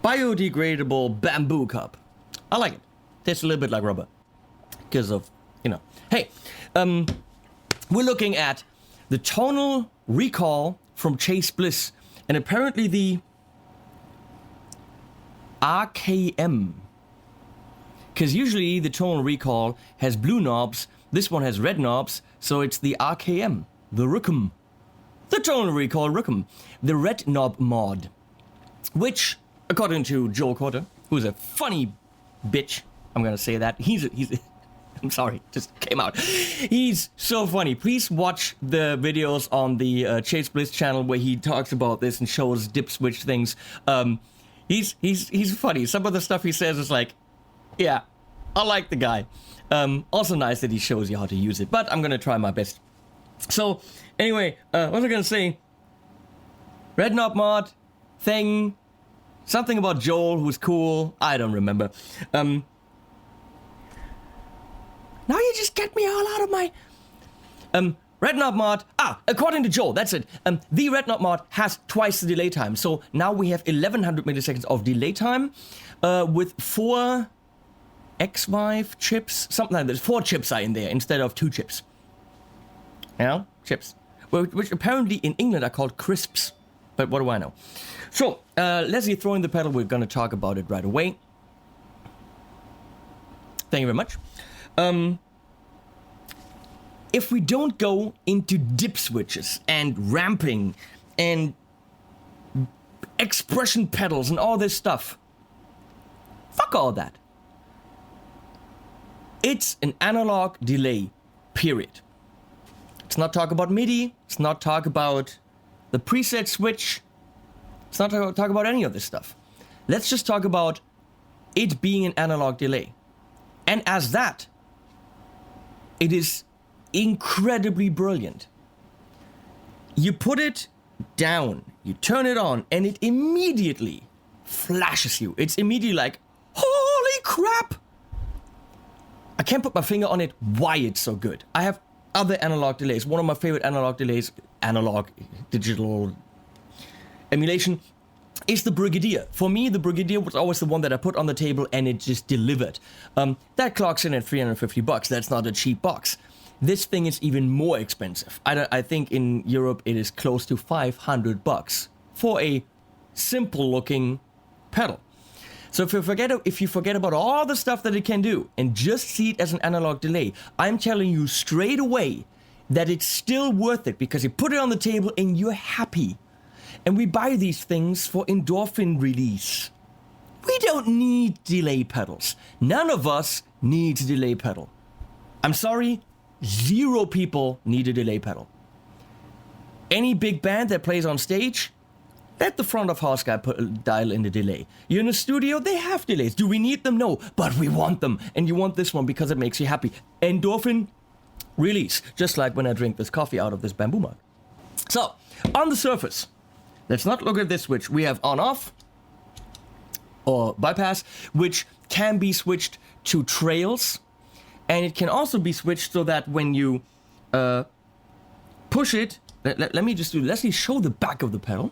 Biodegradable bamboo cup. I like it. Tastes a little bit like rubber. Because of, you know. Hey, we're looking at the Tonal Recall from Chase Bliss. And apparently the RKM. Because usually the Tonal Recall has blue knobs. This one has red knobs. So it's the RKM. The Rookham. The Tonal Recall Rookham. The red knob mod. Which, according to Joel Corder, who's a funny bitch, I'm gonna say that. He's I'm sorry, just came out. He's so funny. Please watch the videos on the Chase Bliss channel where he talks about this and shows dip switch things. He's funny. Some of the stuff he says is like, yeah, I like the guy. Also nice that he shows you how to use it, but I'm gonna try my best. So, anyway, what was I gonna say? Red knob mod thing. Something about Joel who's cool. I don't remember. Now you just get me all out of my... Red knob mod. According to Joel, that's it. The red knob mod has twice the delay time. So now we have 1100 milliseconds of delay time with 4 X5 chips. Something like this. 4 chips are in there instead of 2 chips. You know? Chips. Which apparently in England are called crisps. But what do I know? So, Leslie throwing the pedal, we're going to talk about it right away. Thank you very much. If we don't go into dip switches and ramping and expression pedals and all this stuff, fuck all that. It's an analog delay, period. Let's not talk about MIDI. Let's not talk about the preset switch. Let's not talk about any of this stuff. Let's just talk about it being an analog delay. And as that, it is incredibly brilliant. You put it down, you turn it on, and it immediately flashes you. It's immediately like, holy crap! I can't put my finger on it why it's so good. I have other analog delays. One of my favorite analog delays, analog, digital emulation, is the Brigadier. For me, the Brigadier was always the one that I put on the table and it just delivered. That clocks in at $350. That's not a cheap box. This thing is even more expensive. I think in Europe it is close to $500 for a simple looking pedal. So if you forget about all the stuff that it can do and just see it as an analog delay, I'm telling you straight away that it's still worth it because you put it on the table and you're happy. And we buy these things for endorphin release. We don't need delay pedals. None of us needs a delay pedal. I'm sorry, 0 people need a delay pedal. Any big band that plays on stage, let the front of house guy dial in the delay. You're in a studio, they have delays. Do we need them? No, but we want them. And you want this one because it makes you happy. Endorphin release, just like when I drink this coffee out of this bamboo mug. So, on the surface, let's not look at this switch. We have on-off or bypass, which can be switched to trails. And it can also be switched so that when you push it, let me show the back of the pedal.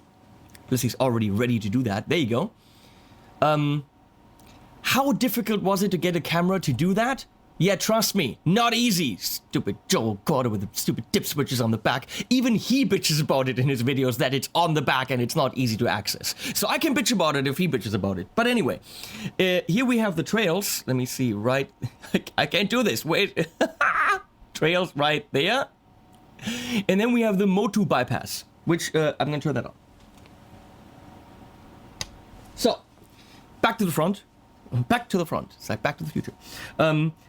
Leslie's already ready to do that. There you go. How difficult was it to get a camera to do that? Yeah, trust me, not easy. Stupid Joel Corder with the stupid dip switches on the back. Even he bitches about it in his videos that it's on the back and it's not easy to access. So I can bitch about it if he bitches about it. But anyway, here we have the trails. Let me see, right? I can't do this, wait. Trails right there. And then we have the Motu bypass, which I'm gonna turn that on. So, back to the front. Back to the front. It's like Back to the Future.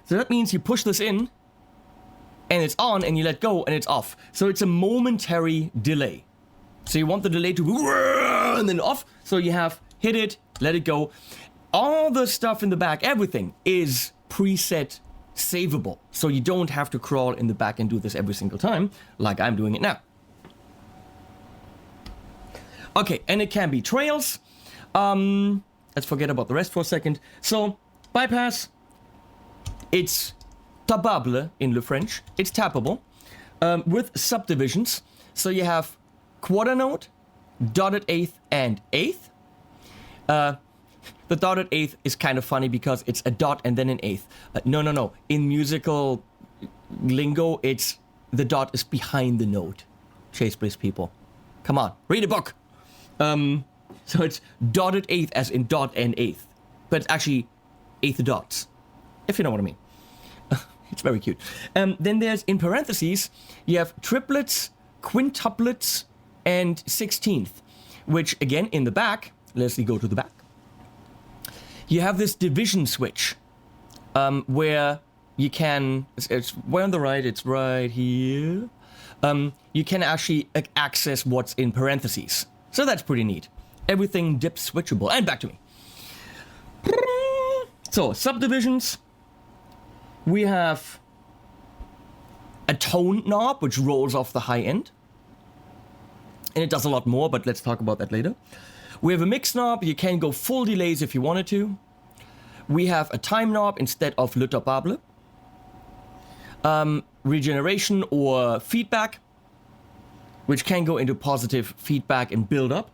So that means you push this in, and it's on, and you let go, and it's off. So it's a momentary delay. So you want the delay to go, and then off. So you have hit it, let it go. All the stuff in the back, everything is preset savable. So you don't have to crawl in the back and do this every single time, like I'm doing it now. Okay, and it can be trails. Let's forget about the rest for a second. So, bypass, it's tappable in Le French. It's tappable with subdivisions. So you have quarter note, dotted eighth, and eighth. The dotted eighth is kind of funny because it's a dot and then an eighth. No. In musical lingo, it's the dot is behind the note. Chase Bliss people. Come on, read a book. So it's dotted eighth as in dot and eighth. But it's actually eighth dots, if you know what I mean. It's very cute. Then there's, in parentheses, you have triplets, quintuplets, and 16th. Which, again, in the back, let's go to the back. You have this division switch, where you can, it's way on the right, it's right here. You can actually access what's in parentheses. So that's pretty neat. Everything dip switchable. And back to me. So, subdivisions. We have a tone knob, which rolls off the high end. And it does a lot more, but let's talk about that later. We have a mix knob. You can go full delays if you wanted to. We have a time knob instead of le tappable. Regeneration or feedback, which can go into positive feedback and build up.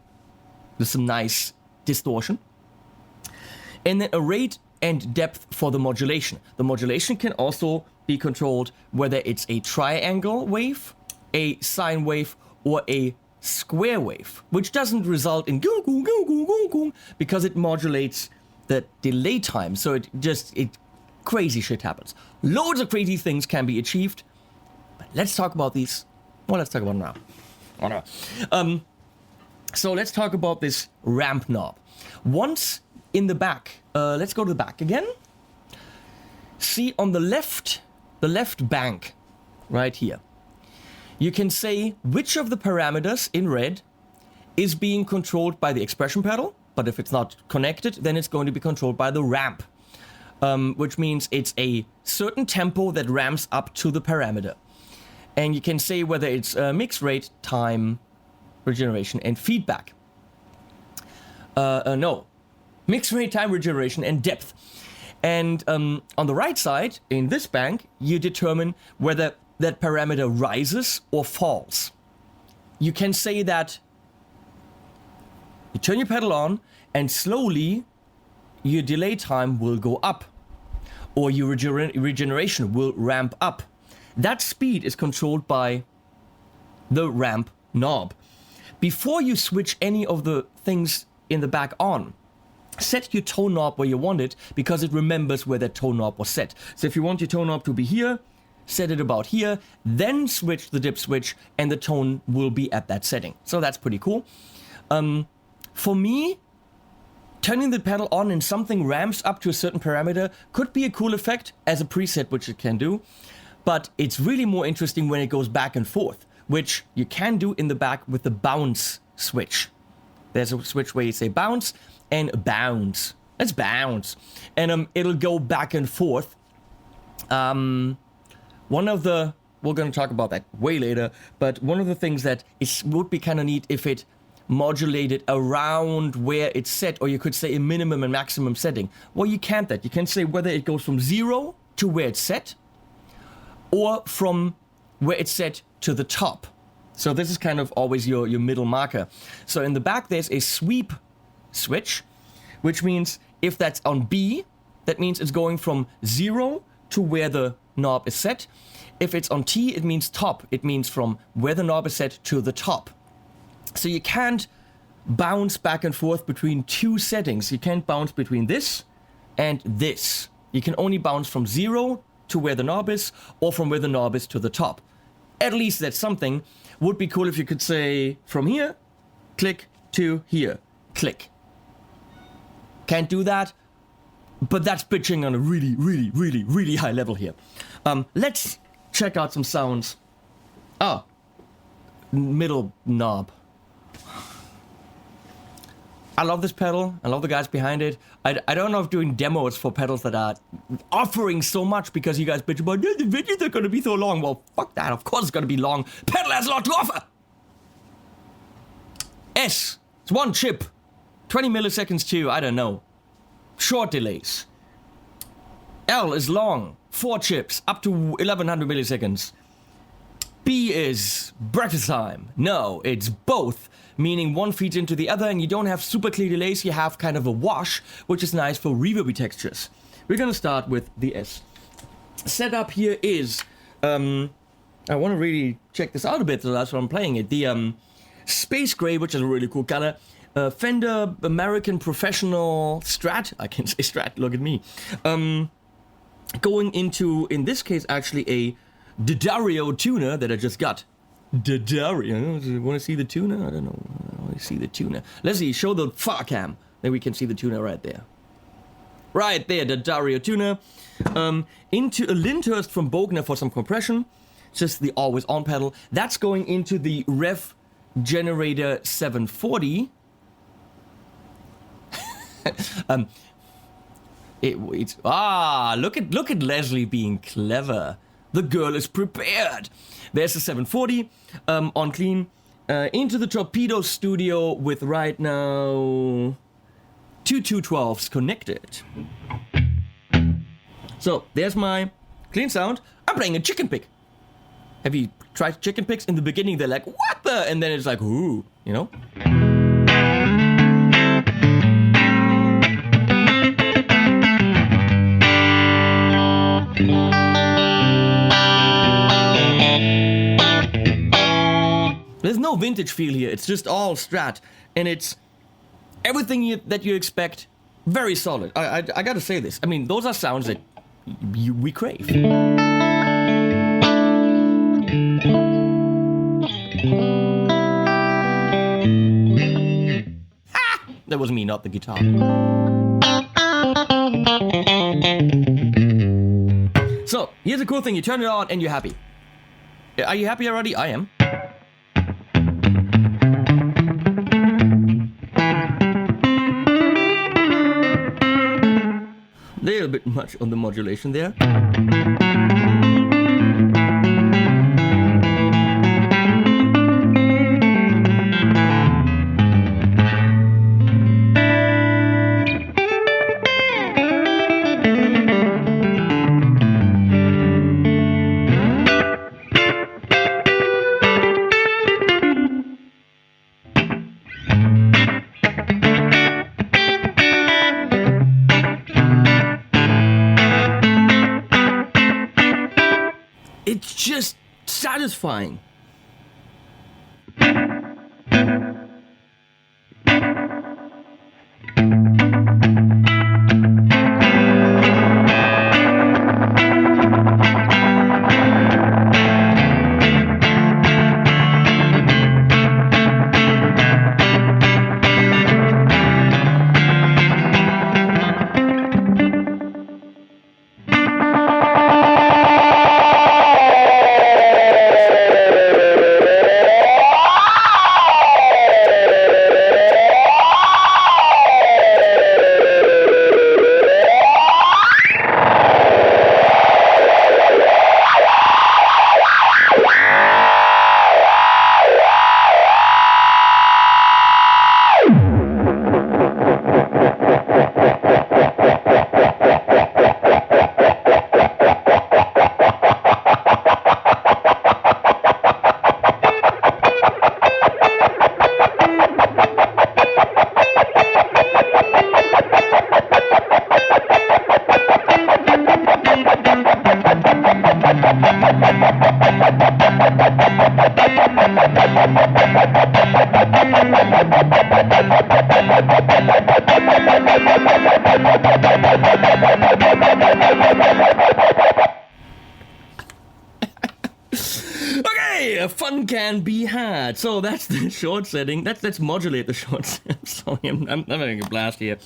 With some nice distortion. And then a rate and depth for the modulation. The modulation can also be controlled whether it's a triangle wave, a sine wave, or a square wave, which doesn't result in goo goo goo goo goo goo because it modulates the delay time. So it crazy shit happens. Loads of crazy things can be achieved. But let's talk about these. Well, let's talk about them now. So let's talk about this ramp knob. Once in the back, let's go to the back again. See on the left bank, right here. You can say which of the parameters in red is being controlled by the expression pedal, but if it's not connected, then it's going to be controlled by the ramp, which means it's a certain tempo that ramps up to the parameter. And you can say whether it's mix rate, time, regeneration, and feedback. No. Mix rate, time, regeneration, and depth. And on the right side, in this bank, you determine whether that parameter rises or falls. You can say that you turn your pedal on, and slowly your delay time will go up, or your regeneration will ramp up. That speed is controlled by the ramp knob. Before you switch any of the things in the back on, set your tone knob where you want it because it remembers where that tone knob was set. So if you want your tone knob to be here, set it about here, then switch the dip switch and the tone will be at that setting. So that's pretty cool. For me, turning the pedal on and something ramps up to a certain parameter could be a cool effect as a preset, which it can do. But it's really more interesting when it goes back and forth, which you can do in the back with the bounce switch. There's a switch where you say bounce and bounce. Let's bounce. And it'll go back and forth. One of the, we're going to talk about that way later, but one of the things that would be kind of neat if it modulated around where it's set, or you could say a minimum and maximum setting. Well, you can't that. You can say whether it goes from 0 to where it's set, or from where it's set to the top. So this is kind of always your middle marker. So in the back, there's a sweep switch, which means if that's on B, that means it's going from 0 to where the knob is set. If it's on T, it means top. It means from where the knob is set to the top. So you can't bounce back and forth between two settings. You can't bounce between this and this. You can only bounce from 0 to where the knob is, or from where the knob is to the top. At least that's something. Would be cool if you could say from here, click, to here, click. Can't do that, but that's pitching on a really, really, really, really high level here. Let's check out some sounds. Oh, middle knob. I love this pedal. I love the guys behind it. I don't know if doing demos for pedals that are offering so much because you guys bitch about the videos are going to be so long. Well, fuck that. Of course it's going to be long. Pedal has a lot to offer. S. It's one chip. 20 milliseconds to, I don't know, short delays. L is long. 4 chips. Up to 1100 milliseconds. B is breakfast time. No, it's both. Meaning one feeds into the other and you don't have super clear delays, you have kind of a wash, which is nice for reverby textures. We're gonna start with the S. Setup here is, I wanna really check this out a bit, so that's why I'm playing it. The Space Gray, which is a really cool color. Fender American Professional Strat, I can say Strat, look at me. Going into, in this case, actually a D'Addario tuner that I just got. D'Addario. Want to see the tuner? I don't know. I want to see the tuner. Let's see. Show the far cam. Then we can see the tuner right there. Right there, D'Addario tuner. Into a Lyndhurst from Bogner for some compression. Just the always on pedal. That's going into the Regeneration 740. Look at Leslie being clever. The girl is prepared. There's a 740 on clean. Into the Torpedo Studio with right now 2 212s connected. So there's my clean sound. I'm playing a chicken pick. Have you tried chicken picks? In the beginning they're like, what the? And then it's like, ooh, you know? There's no vintage feel here, it's just all Strat, and it's everything that you expect, very solid. I gotta say this, I mean, those are sounds that we crave. Ha! That was me, not the guitar. So, here's a cool thing, you turn it on and you're happy. Are you happy already? I am. A little bit much on the modulation there. It's just satisfying. Okay, fun can be had. So that's the short setting. Let's modulate the short. I'm sorry, I'm having a blast here.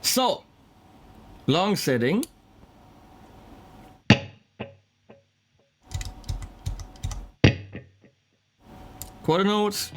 So, long setting. Quarter notes.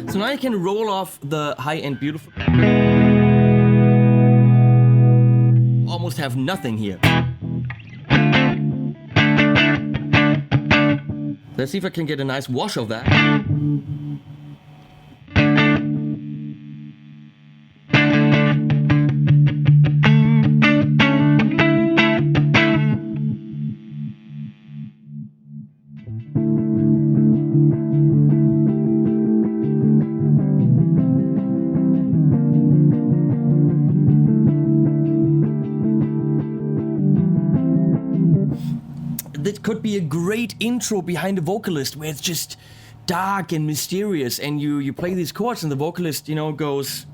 So now you can roll off the high-end beautiful. Almost have nothing here. Let's see if I can get a nice wash of that. That could be a great intro behind a vocalist where it's just dark and mysterious, and you play these chords and the vocalist, you know, goes.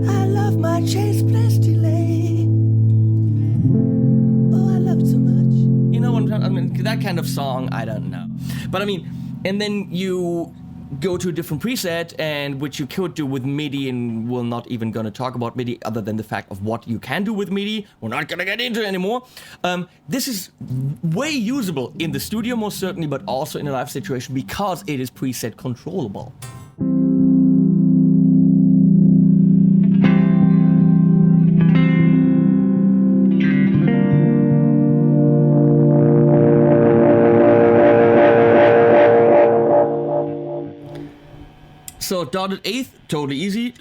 I love my Chase Bliss delay. Oh, I love it so much. You know what I mean? That kind of song, I don't know. But I mean, and then you go to a different preset, and which you could do with MIDI, and we're not even gonna talk about MIDI other than the fact of what you can do with MIDI. We're not gonna get into it anymore. This is way usable in the studio most certainly, but also in a live situation because it is preset controllable. So dotted eighth, totally easy.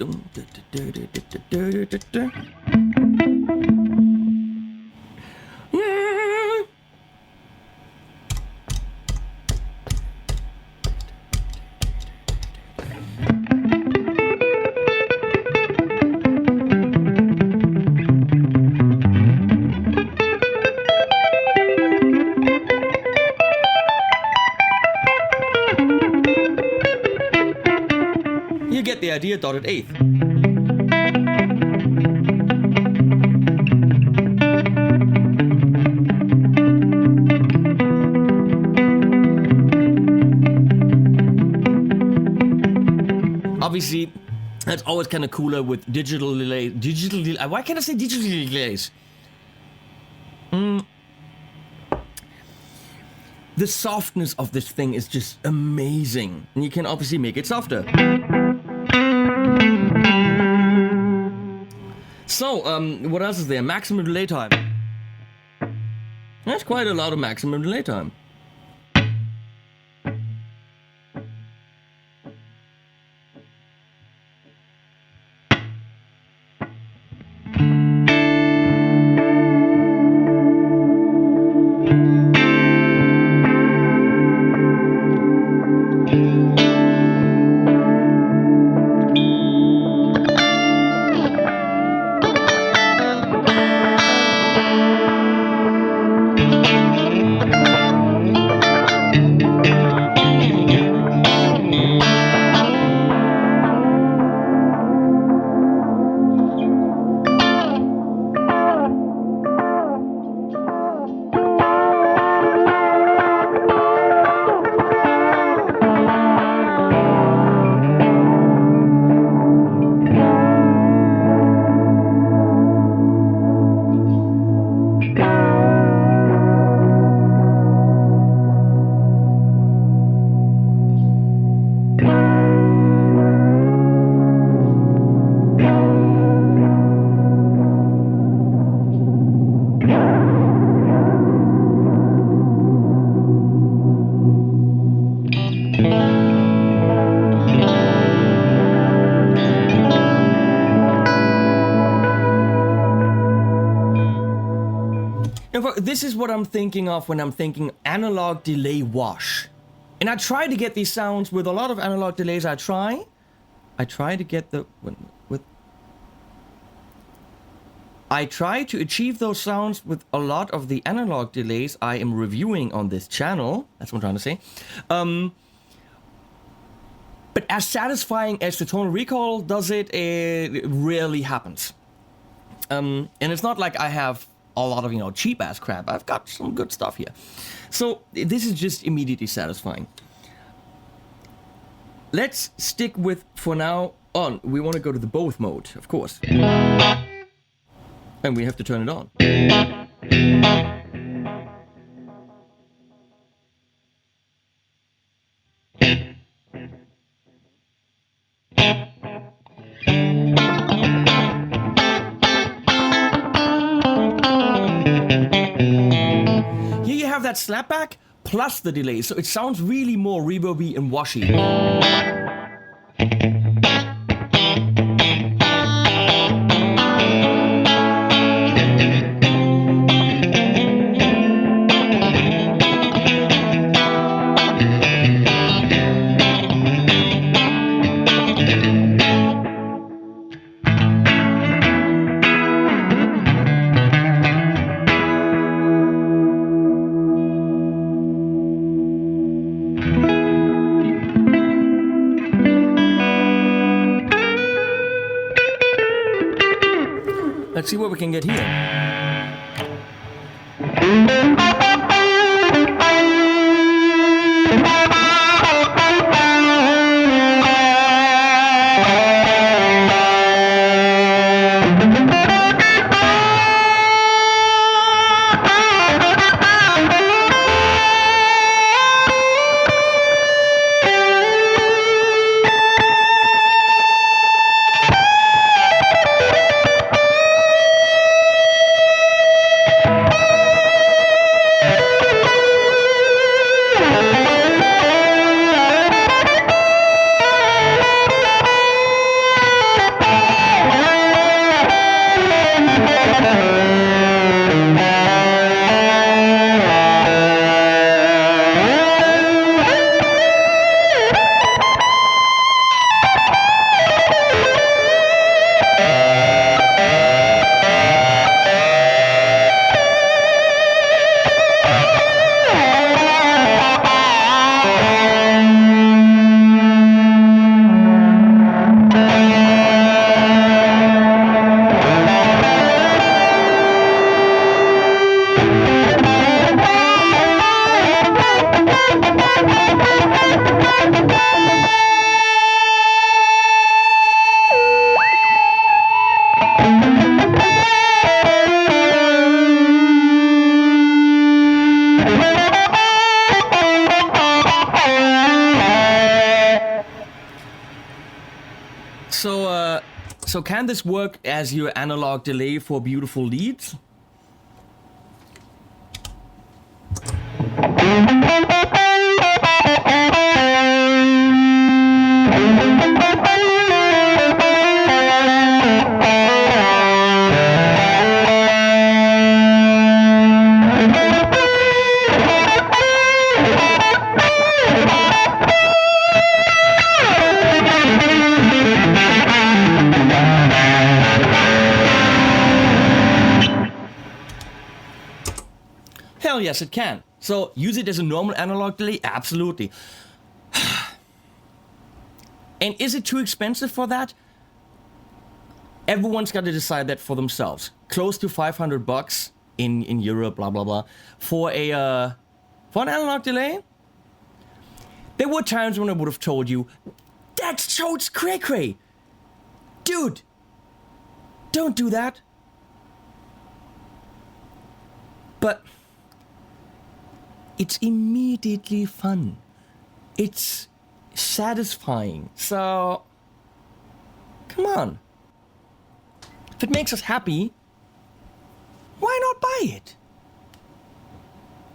You get the idea, dotted eighth. Obviously, that's always kind of cooler with digital delay. Why can't I say digital delays? The softness of this thing is just amazing, and you can obviously make it softer. So, what else is there? Maximum delay time. That's quite a lot of maximum delay time. This is what I'm thinking of when I'm thinking analog delay wash. And I try to get these sounds with a lot of analog delays. I try to get I try to achieve those sounds with a lot of the analog delays I am reviewing on this channel. That's what I'm trying to say. But as satisfying as the Tonal Recall does it, it rarely happens. And it's not like I have a lot of, you know, cheap ass crap. I've got some good stuff here. So this is just immediately satisfying. Let's stick with, for now on, we want to go to the both mode, of course. And we have to turn it on. That slapback plus the delay, so it sounds really more reverby and washy. Let's see what we can get here. So can this work as your analog delay for beautiful leads? Yes, it can. So use it as a normal analog delay? Absolutely. And is it too expensive for that? Everyone's got to decide that for themselves. Close to $500 in Europe, blah blah blah, for an analog delay. There were times when I would have told you, that's totes cray cray, dude. Don't do that. But it's immediately fun. It's satisfying. So, come on. If it makes us happy, why not buy it?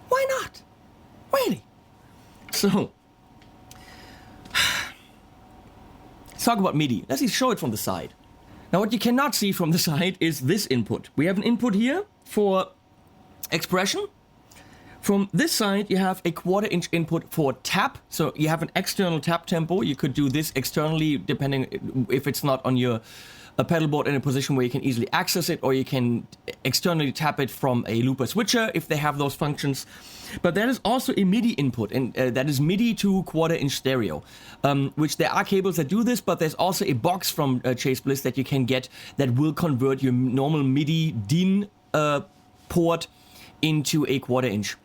Why not? Really? So, Let's talk about MIDI. Let's show it from the side. Now what you cannot see from the side is this input. We have an input here for expression. From this side you have a 1/4 inch input for tap. So you have an external tap tempo. You could do this externally depending if it's not on your pedal board in a position where you can easily access it, or you can externally tap it from a looper switcher if they have those functions. But there is also a MIDI input, and that is MIDI to 1/4 inch stereo, which there are cables that do this, but there's also a box from Chase Bliss that you can get that will convert your normal MIDI DIN port into a 1/4 inch.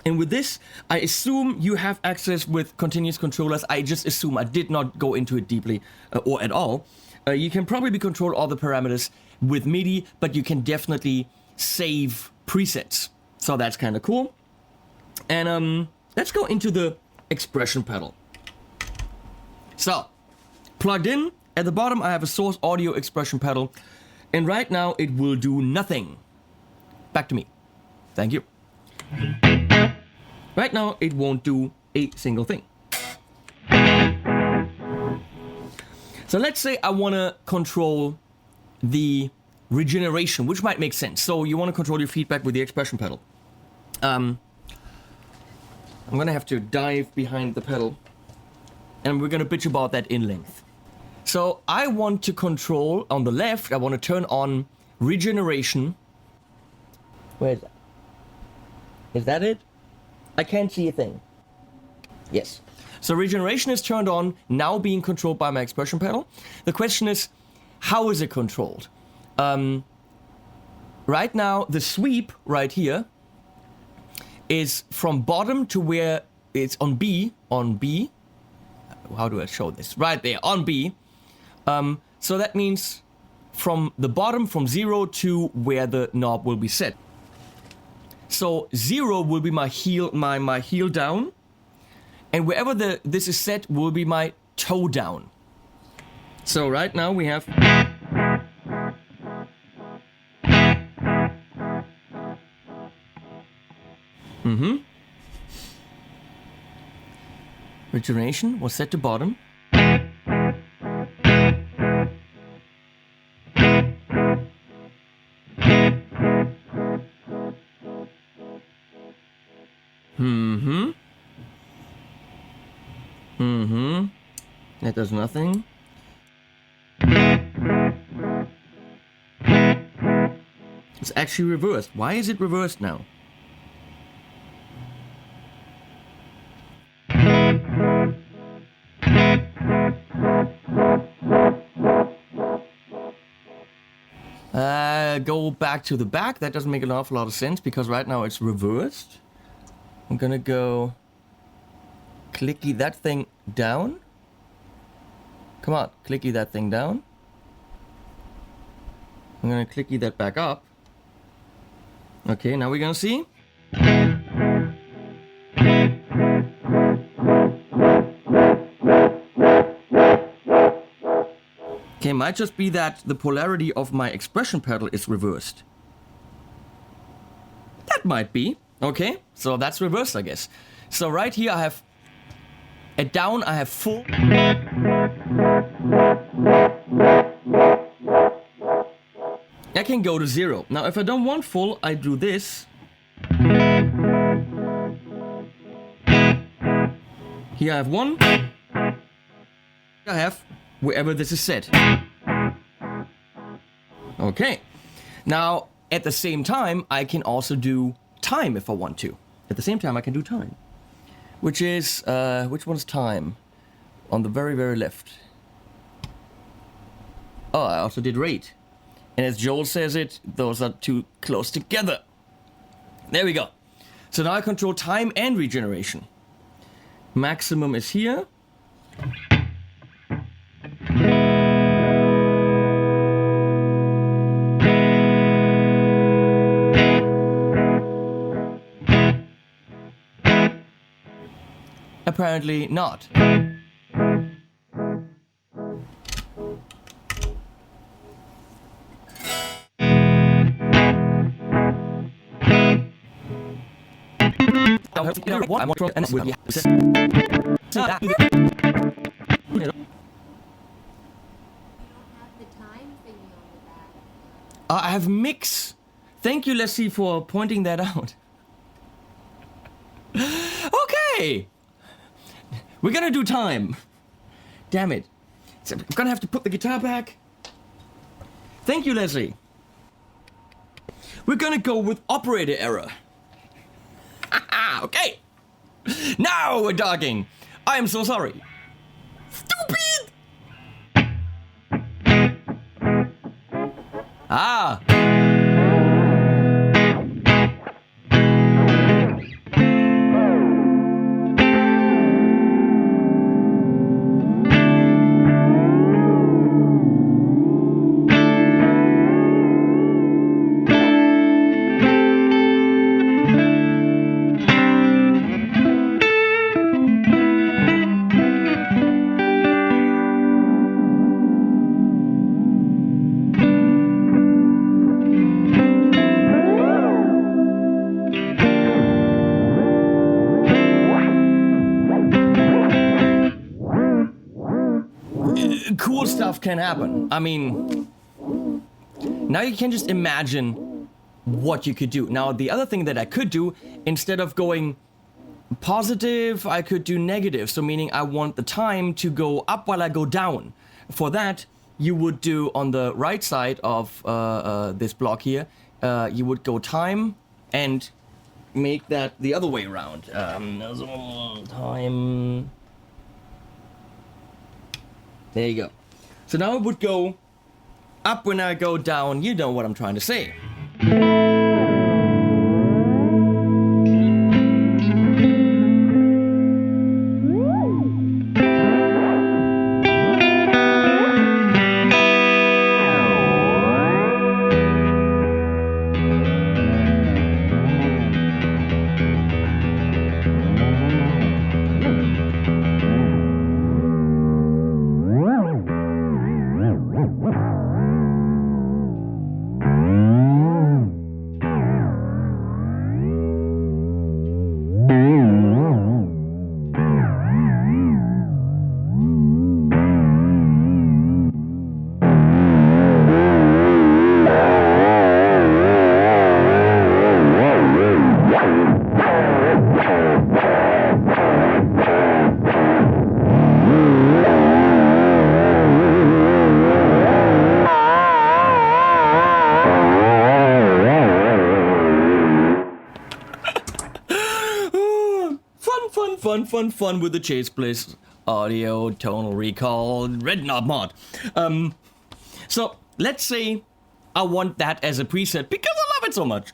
And with this, I assume you have access with continuous controllers. I just assume, I did not go into it deeply or at all. You can probably control all the parameters with MIDI, but you can definitely save presets. So that's kind of cool. And let's go into the expression pedal. So, plugged in, at the bottom I have a source audio expression pedal, and right now it will do nothing. Back to me. Thank you. Right now it won't do a single thing. So let's say I want to control the regeneration, which might make sense. So you want to control your feedback with the expression pedal. I'm going to have to dive behind the pedal, and we're going to bitch about that in length. So I want to control, on the left, I want to turn on regeneration. Where is that? Is that it? I can't see a thing. Yes. So regeneration is turned on, now being controlled by my expression pedal. The question is, how is it controlled? Right now, the sweep right here is from bottom to where it's on B. How do I show this? Right there, on B. So that means from the bottom, from 0 to where the knob will be set. So 0 will be my heel down. And wherever this is set will be my toe down. So right now we have... Regeneration was set to bottom. That does nothing. It's actually reversed. Why is it reversed now? Go back to the back. That doesn't make an awful lot of sense because right now it's reversed. I'm gonna go clicky that thing down. Come on, clicky that thing down. I'm gonna clicky that back up. Okay, now we're gonna see. Okay, might just be that the polarity of my expression pedal is reversed. That might be. Okay, so that's reversed, I guess. So right here I have at down, I have full. I can go to 0. Now if I don't want full, I do this. Here I have 1. I have wherever this is set. Okay. Now at the same time, I can also do time if I want to. At the same time, I can do time. Which is, which one's time? On the very, very left. Oh, I also did rate. And as Joel says it, those are too close together. There we go. So now I control time and regeneration. Maximum is here. Apparently not. I have mix. Thank you, Leslie, for pointing that out. Okay. We're gonna do time. Damn it. So I'm gonna have to put the guitar back. Thank you, Leslie. We're gonna go with operator error. Okay. Now we're talking. I am so sorry. Stupid! Ah. Cool stuff can happen. I mean, now you can just imagine what you could do. Now, the other thing that I could do, instead of going positive, I could do negative. So meaning I want the time to go up while I go down. For that, you would do on the right side of this block here, you would go time and make that the other way around. Time. There you go. So now it would go up when I go down. You know what I'm trying to say. Fun with the Chase Bliss audio tonal recall red knob mod. So let's say I want that as a preset because I love it so much.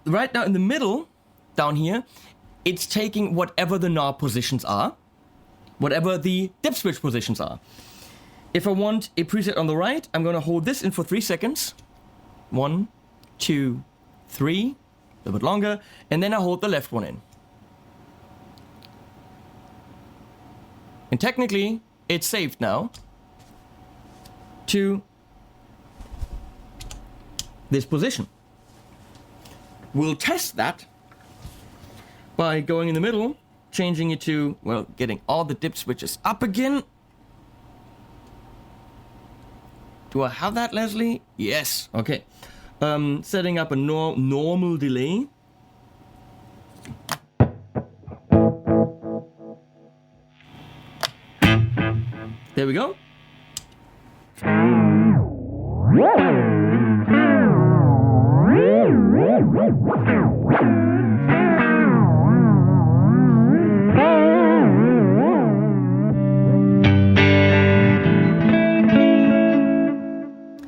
Right now in the middle, down here, it's taking whatever the knob positions are, whatever the dip switch positions are. If I want a preset on the right, I'm gonna hold this in for 3 seconds. 1, 2, 3, a little bit longer, and then I hold the left one in. And technically, it's saved now to this position. We'll test that by going in the middle, changing it to, well, getting all the dip switches up again. Do I have that, Leslie? Yes. Okay. Setting up a normal delay. There we go.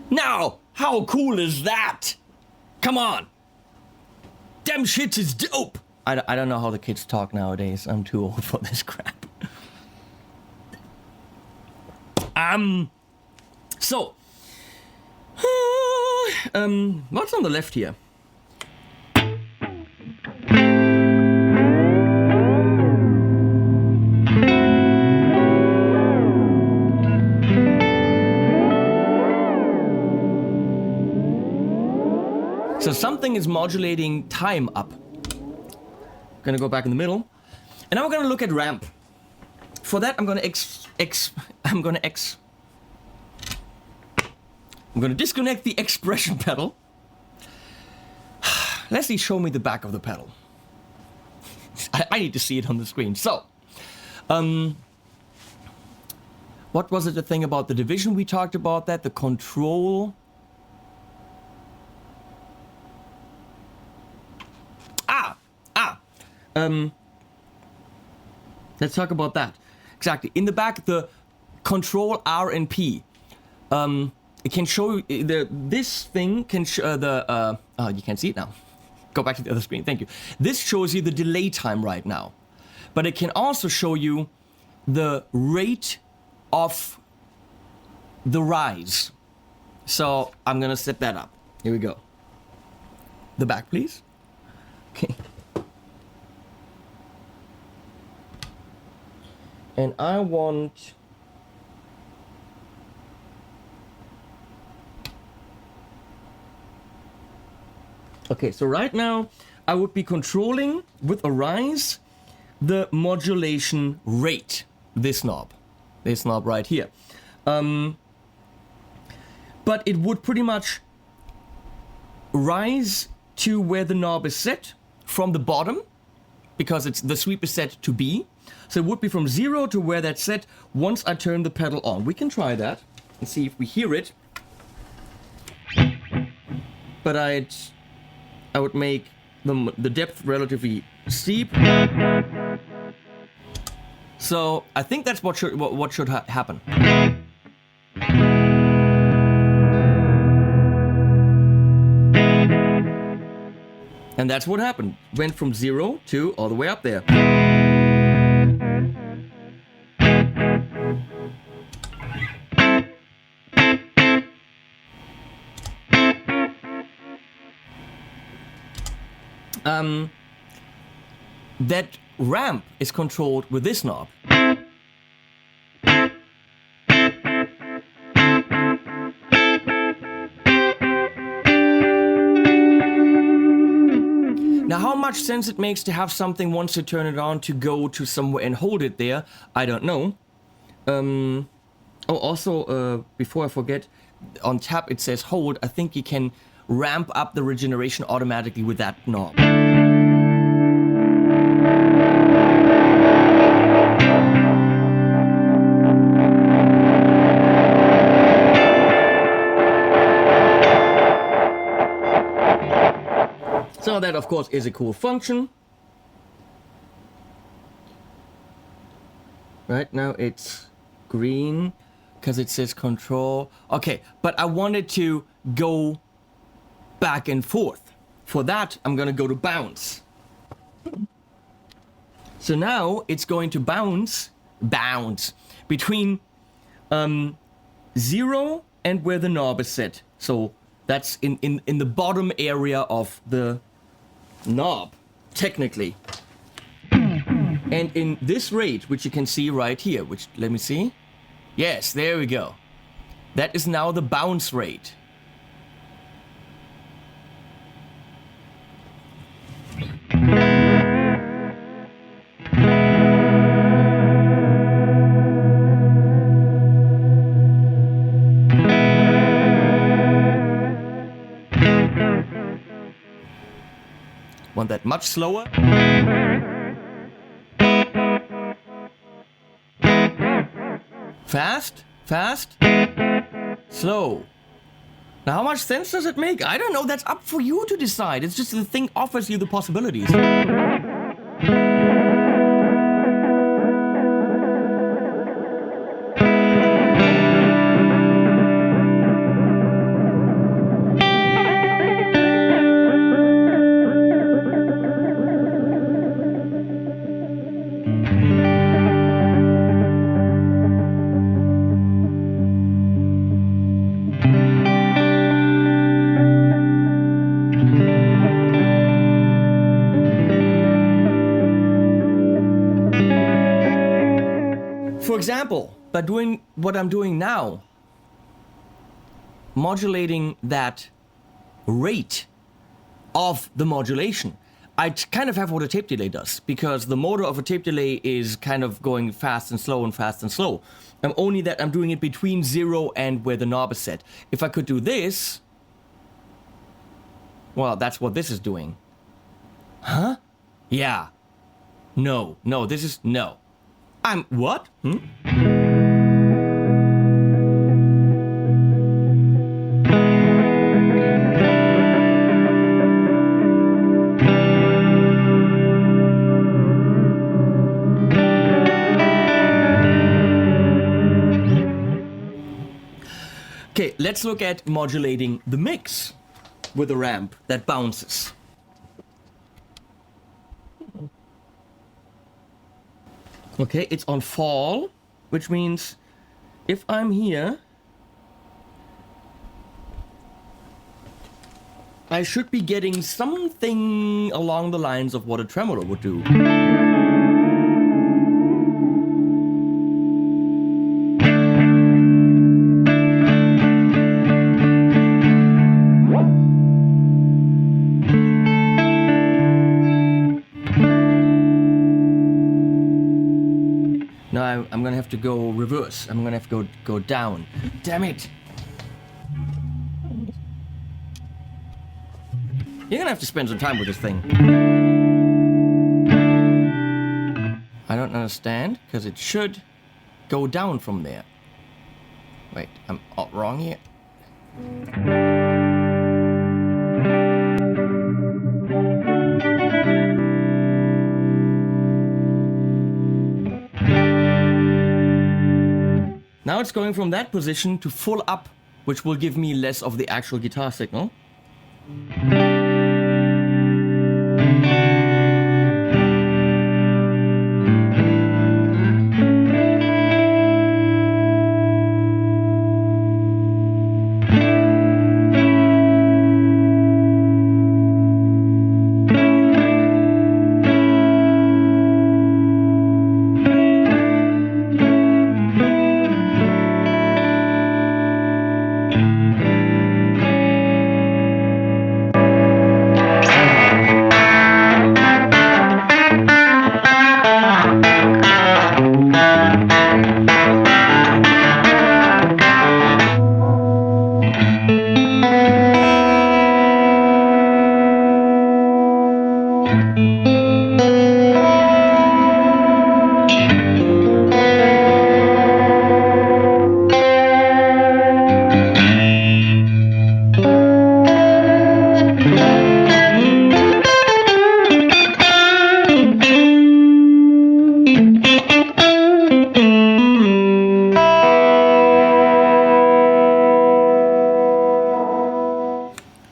Now, how cool is that? Come on. Damn shit is dope. I don't know how the kids talk nowadays. I'm too old for this crap. So, what's on the left here? So something is modulating time up. Gonna go back in the middle, and now we're gonna look at ramp. For that, I'm gonna I'm going to disconnect the expression pedal. Leslie, show me the back of the pedal. I need to see it on the screen. So, what was it, the thing about the division? We talked about that, the control. Let's talk about that. Exactly. In the back, the control R and P. It can show you this thing can you can't see it now. Go back to the other screen. Thank you. This shows you the delay time right now, but it can also show you the rate of the rise. So I'm gonna set that up. Here we go. The back, please. Okay. And I want okay, so right now I would be controlling with a rise the modulation rate, this knob right here. But it would pretty much rise to where the knob is set from the bottom, because it's the sweep is set to B. So it would be from 0 to where that's set once I turn the pedal on. We can try that and see if we hear it. But I would make the depth relatively steep. So I think that's what should happen. And that's what happened. Went from 0 to all the way up there. That ramp is controlled with this knob. Now, how much sense it makes to have something once you turn it on to go to somewhere and hold it there, I don't know. Before I forget, on tap it says hold. I think you can ramp up the regeneration automatically with that knob. So that, of course, is a cool function. Right now it's green because it says control. Okay, but I wanted to go back and forth. For that, I'm gonna go to bounce. So now it's going to bounce between 0 and where the knob is set. So that's in the bottom area of the knob, technically. And in this rate, which you can see right here, which, let me see. Yes, there we go. That is now the bounce rate. Want that much slower? Fast, fast, slow. Now, how much sense does it make? I don't know. That's up for you to decide. It's just the thing offers you the possibilities. For example, by doing what I'm doing now, modulating that rate of the modulation, I kind of have what a tape delay does, because the motor of a tape delay is kind of going fast and slow and fast and slow. Only that I'm doing it between 0 and where the knob is set. If I could do this... Well, that's what this is doing. Huh? Yeah. No. No, this is... No. What? Okay, let's look at modulating the mix with a ramp that bounces. Okay, it's on fall, which means if I'm here, I should be getting something along the lines of what a tremolo would do. Now I'm gonna have to go reverse. I'm gonna have to go down. Damn it! You're gonna have to spend some time with this thing. I don't understand, because it should go down from there. Wait, I'm wrong here. Now it's going from that position to full up, which will give me less of the actual guitar signal.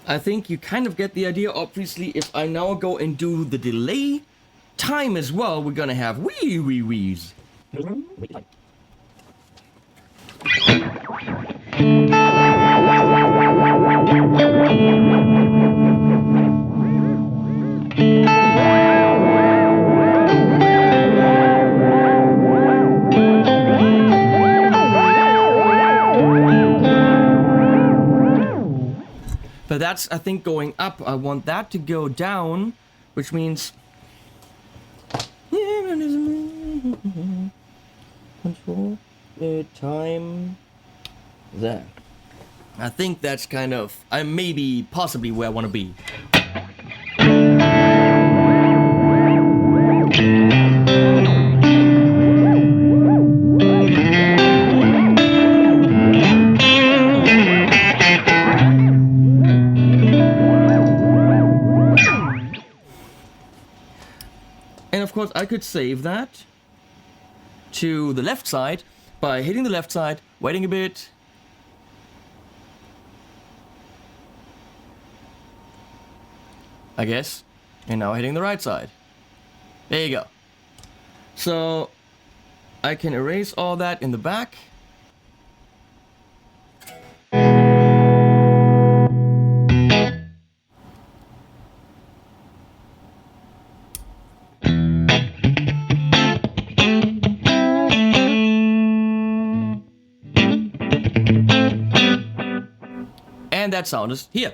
I think you kind of get the idea. Obviously, if I now go and do the delay time as well, we're gonna have wee-wee-wees. But that's, I think, going up. I want that to go down, which means... Control the time there. I think that's kind of... maybe, possibly where I want to be. Of course, I could save that to the left side by hitting the left side, waiting a bit. I guess. And now hitting the right side. There you go. So I can erase all that in the back. And that sound is here.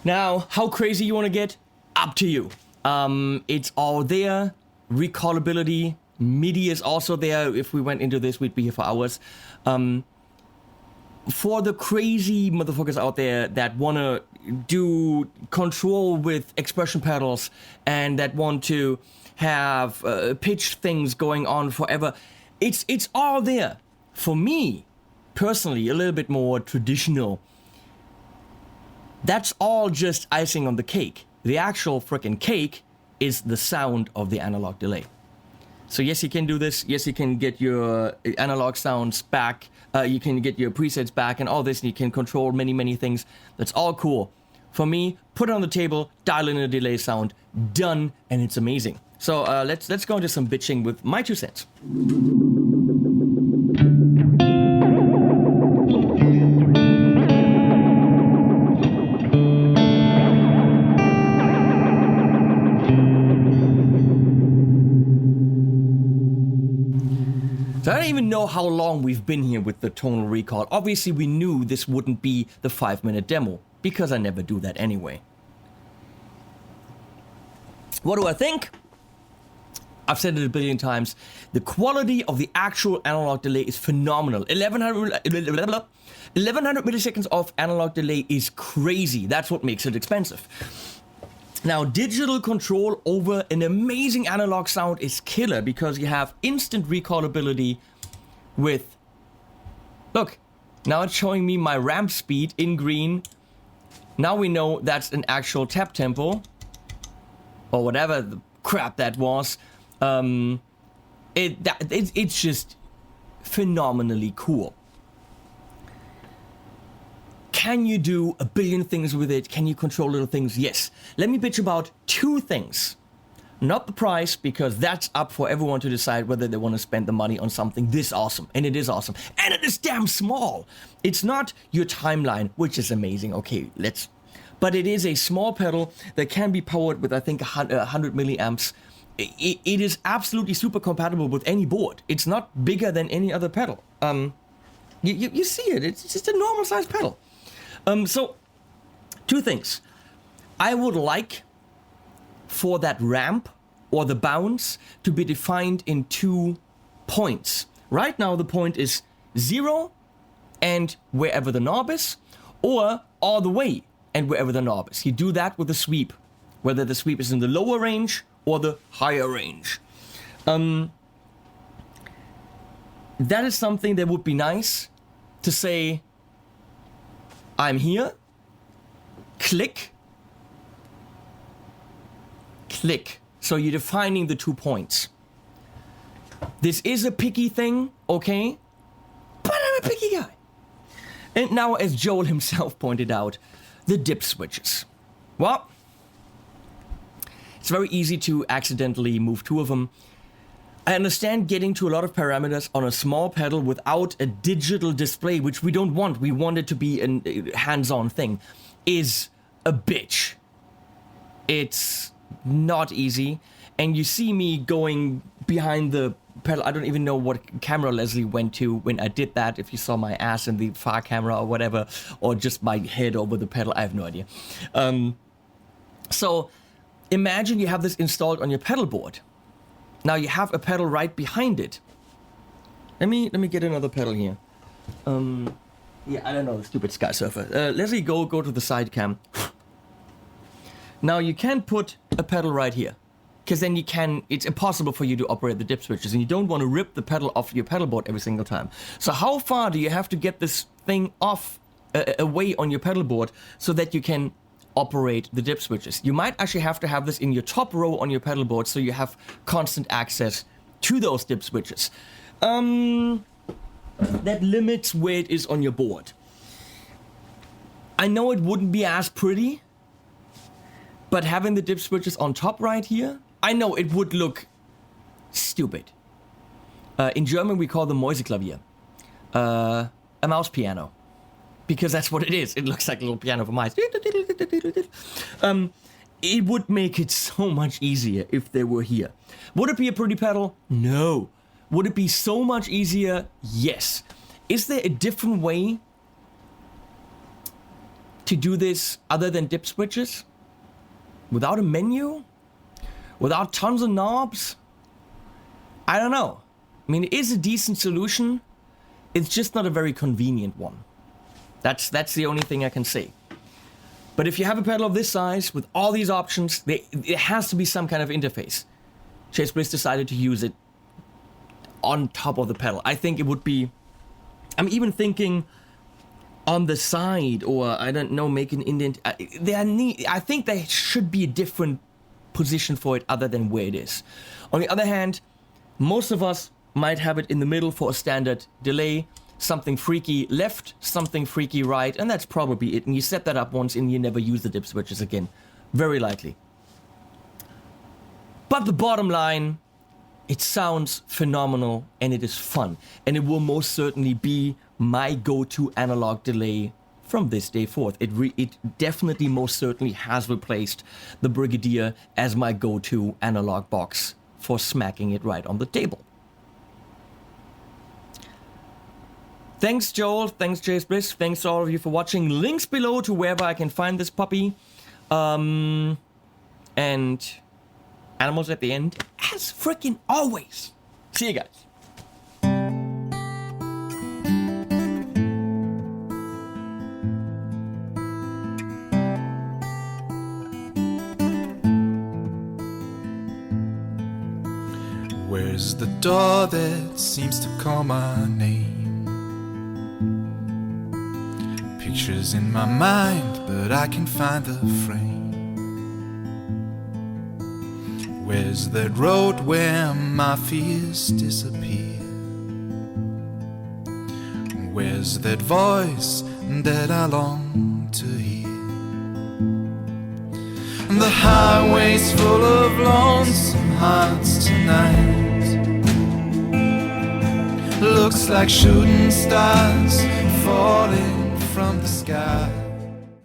Now, how crazy you want to get? Up to you. It's all there. Recallability. MIDI is also there. If we went into this, we'd be here for hours. For the crazy motherfuckers out there that want to do control with expression pedals and that want to have pitch things going on forever, it's all there. For me, personally, a little bit more traditional. That's all just icing on the cake. The actual freaking cake is the sound of the analog delay. So yes, you can do this. Yes, you can get your analog sounds back. You can get your presets back and all this, and you can control many, many things. That's all cool. For me, put it on the table, dial in a delay sound, done, and it's amazing. So let's go into some bitching with my 2 cents. So I don't even know how long we've been here with the tonal recall. Obviously, we knew this wouldn't be the 5-minute demo, because I never do that anyway. What do I think? I've said it a billion times. The quality of the actual analog delay is phenomenal. 1100 milliseconds of analog delay is crazy. That's what makes it expensive. Now, digital control over an amazing analog sound is killer because you have instant recallability with... Look, now it's showing me my ramp speed in green. Now we know that's an actual tap tempo. Or whatever the crap that was. It's just phenomenally cool. Can you do a billion things with it? Can you control little things? Yes. Let me bitch about 2 things. Not the price, because that's up for everyone to decide whether they want to spend the money on something this awesome. And it is awesome. And it is damn small. It's not your timeline, which is amazing. Okay, but it is a small pedal that can be powered with, I think, 100 milliamps. It is absolutely super compatible with any board. It's not bigger than any other pedal. You see it. It's just a normal sized pedal. So, 2 things. I would like for that ramp or the bounce to be defined in 2 points. Right now, the point is 0 and wherever the knob is, or all the way and wherever the knob is. You do that with the sweep, whether the sweep is in the lower range or the higher range. That is something that would be nice to say, I'm here, click, click. So you're defining the 2 points. This is a picky thing, okay? But I'm a picky guy. And now, as Joel himself pointed out, the dip switches. Well, it's very easy to accidentally move 2 of them. I understand getting to a lot of parameters on a small pedal without a digital display, which we don't want. We want it to be a hands-on thing, is a bitch. It's not easy. And you see me going behind the pedal. I don't even know what camera Leslie went to when I did that. If you saw my ass in the far camera or whatever, or just my head over the pedal, I have no idea. So imagine you have this installed on your pedal board. Now you have a pedal right behind it. Let me get another pedal here. Yeah, I don't know, the stupid Sky Surfer. Leslie, go to the side cam. Now you can put a pedal right here, because then it's impossible for you to operate the dip switches, and you don't want to rip the pedal off your pedal board every single time. So how far do you have to get this thing off, away on your pedal board, so that you can operate the dip switches? You might actually have to have this in your top row on your pedal board, so you have constant access to those dip switches. That limits where it is on your board. I know it wouldn't be as pretty, but having the dip switches on top right here, I know it would look stupid. In German we call them Mäuseklavier, a mouse piano. Because that's what it is. It looks like a little piano for mice. It would make it so much easier if they were here. Would it be a pretty pedal? No. Would it be so much easier? Yes. Is there a different way to do this other than dip switches? Without a menu? Without tons of knobs? I don't know. I mean, it is a decent solution. It's just not a very convenient one. That's the only thing I can say. But if you have a pedal of this size with all these options, there has to be some kind of interface. Chase Bliss decided to use it on top of the pedal. I think it would be... I'm even thinking on the side, or I don't know, make an indent. I think there should be a different position for it other than where it is. On the other hand, most of us might have it in the middle for a standard delay, something freaky left, something freaky right, and that's probably it. And you set that up once and you never use the dip switches again. Very likely. But the bottom line, it sounds phenomenal and it is fun. And it will most certainly be my go-to analog delay from this day forth. It definitely most certainly has replaced the Brigadier as my go-to analog box for smacking it right on the table. Thanks Joel, thanks Chase Bliss, thanks to all of you for watching. Links below to wherever I can find this puppy. And animals at the end, as freaking always. See you guys. Where's the door that seems to call my name? Pictures in my mind, but I can find the frame. Where's that road where my fears disappear? Where's that voice that I long to hear? The highway's full of lonesome hearts tonight. Looks like shooting stars falling from the sky.